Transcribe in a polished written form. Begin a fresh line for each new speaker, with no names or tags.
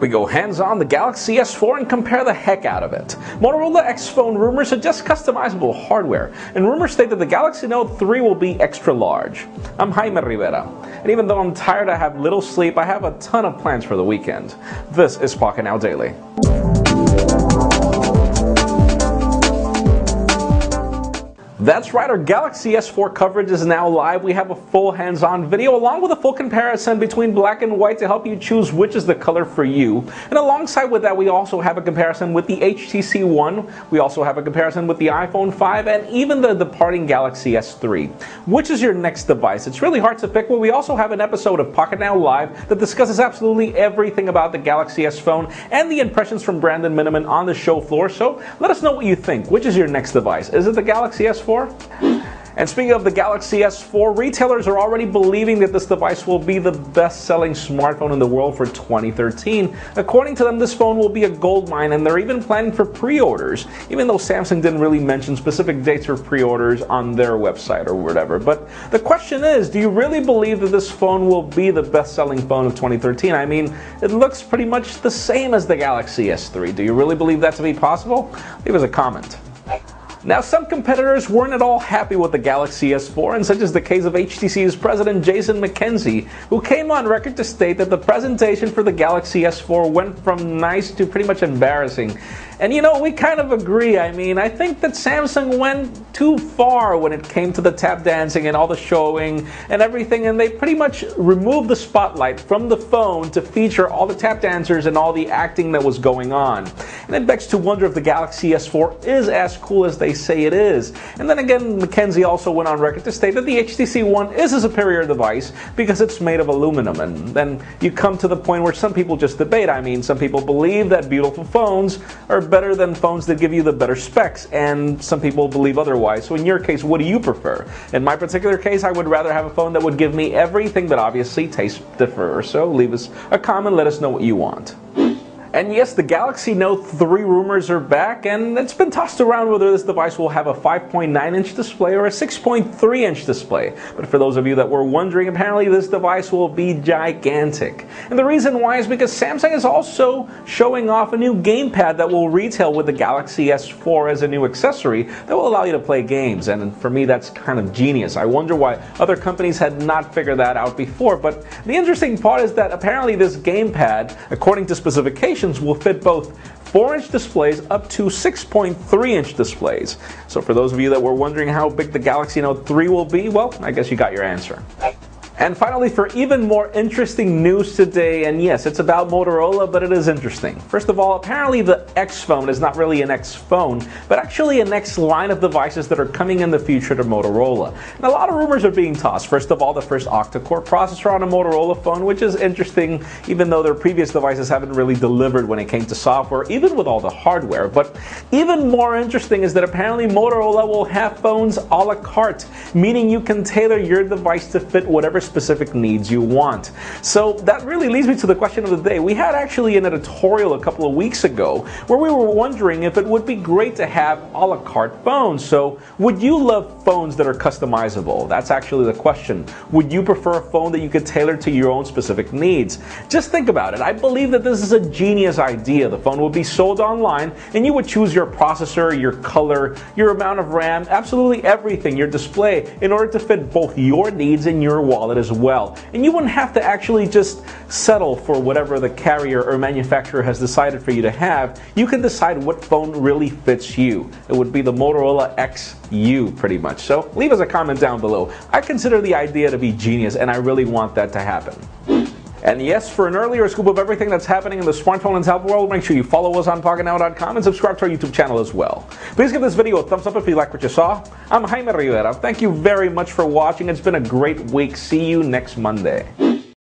We go hands-on the Galaxy S4 and compare the heck out of it. Motorola X phone rumors suggest customizable hardware, and rumors state that the Galaxy Note 3 will be extra large. I'm Jaime Rivera, and even though I'm tired, I have little sleep, I have a ton of plans for the weekend. This is Pocketnow Daily. That's right, our Galaxy S4 coverage is now live. We have a full hands-on video along with a full comparison between black and white to help you choose which is the color for you. And alongside with that, we also have a comparison with the HTC One. We also have a comparison with the iPhone 5 and even the departing Galaxy S3. Which is your next device? It's really hard to pick, but we also have an episode of Pocketnow Live that discusses absolutely everything about the Galaxy S phone and the impressions from Brandon Miniman on the show floor. So let us know what you think. Which is your next device? Is it the Galaxy S4? And speaking of the Galaxy S4, retailers are already believing that this device will be the best-selling smartphone in the world for 2013. According to them, this phone will be a goldmine, and they're even planning for pre-orders, even though Samsung didn't really mention specific dates for pre-orders on their website or whatever. But the question is, do you really believe that this phone will be the best-selling phone of 2013? I mean, it looks pretty much the same as the Galaxy S3. Do you really believe that to be possible? Leave us a comment. Now, some competitors weren't at all happy with the Galaxy S4, and such is the case of HTC's president Jason McKenzie, who came on record to state that the presentation for the Galaxy S4 went from nice to pretty much embarrassing. And you know, we kind of agree. I mean, I think that Samsung went too far when it came to the tap dancing and all the showing and everything, and they pretty much removed the spotlight from the phone to feature all the tap dancers and all the acting that was going on. And it begs to wonder if the Galaxy S4 is as cool as they say it is. And then again, McKenzie also went on record to state that the HTC One is a superior device because it's made of aluminum. And then you come to the point where some people just debate. I mean, some people believe that beautiful phones are better than phones that give you the better specs, and some people believe otherwise. So in your case, what do you prefer? In my particular case, I would rather have a phone that would give me everything, but obviously tastes differ. So leave us a comment, let us know what you want. And yes, the Galaxy Note 3 rumors are back, and it's been tossed around whether this device will have a 5.9-inch display or a 6.3-inch display. But for those of you that were wondering, apparently this device will be gigantic. And the reason why is because Samsung is also showing off a new gamepad that will retail with the Galaxy S4 as a new accessory that will allow you to play games. And for me, that's kind of genius. I wonder why other companies had not figured that out before. But the interesting part is that apparently this gamepad, according to specifications, will fit both 4-inch displays up to 6.3-inch displays. So for those of you that were wondering how big the Galaxy Note 3 will be, well, I guess you got your answer. And finally, for even more interesting news today, and yes, it's about Motorola, but it is interesting. First of all, apparently the X phone is not really an X phone, but actually an X line of devices that are coming in the future to Motorola. And a lot of rumors are being tossed. First of all, the first octa-core processor on a Motorola phone, which is interesting, even though their previous devices haven't really delivered when it came to software, even with all the hardware. But even more interesting is that apparently Motorola will have phones a la carte, meaning you can tailor your device to fit whatever specific needs you want. So that really leads me to the question of the day. We had actually an editorial a couple of weeks ago where we were wondering if it would be great to have a la carte phones. So would you love phones that are customizable? That's actually the question. Would you prefer a phone that you could tailor to your own specific needs? Just think about it. I believe that this is a genius idea. The phone would be sold online and you would choose your processor, your color, your amount of RAM, absolutely everything, your display, in order to fit both your needs and your wallet as well. And you wouldn't have to actually just settle for whatever the carrier or manufacturer has decided for you to have. You can decide what phone really fits you. It would be the Motorola XU pretty much. So leave us a comment down below. I consider the idea to be genius and I really want that to happen. And yes, for an earlier scoop of everything that's happening in the smartphone and tablet world, make sure you follow us on Pocketnow.com and subscribe to our YouTube channel as well. Please give this video a thumbs up if you like what you saw. I'm Jaime Rivera. Thank you very much for watching. It's been a great week. See you next Monday.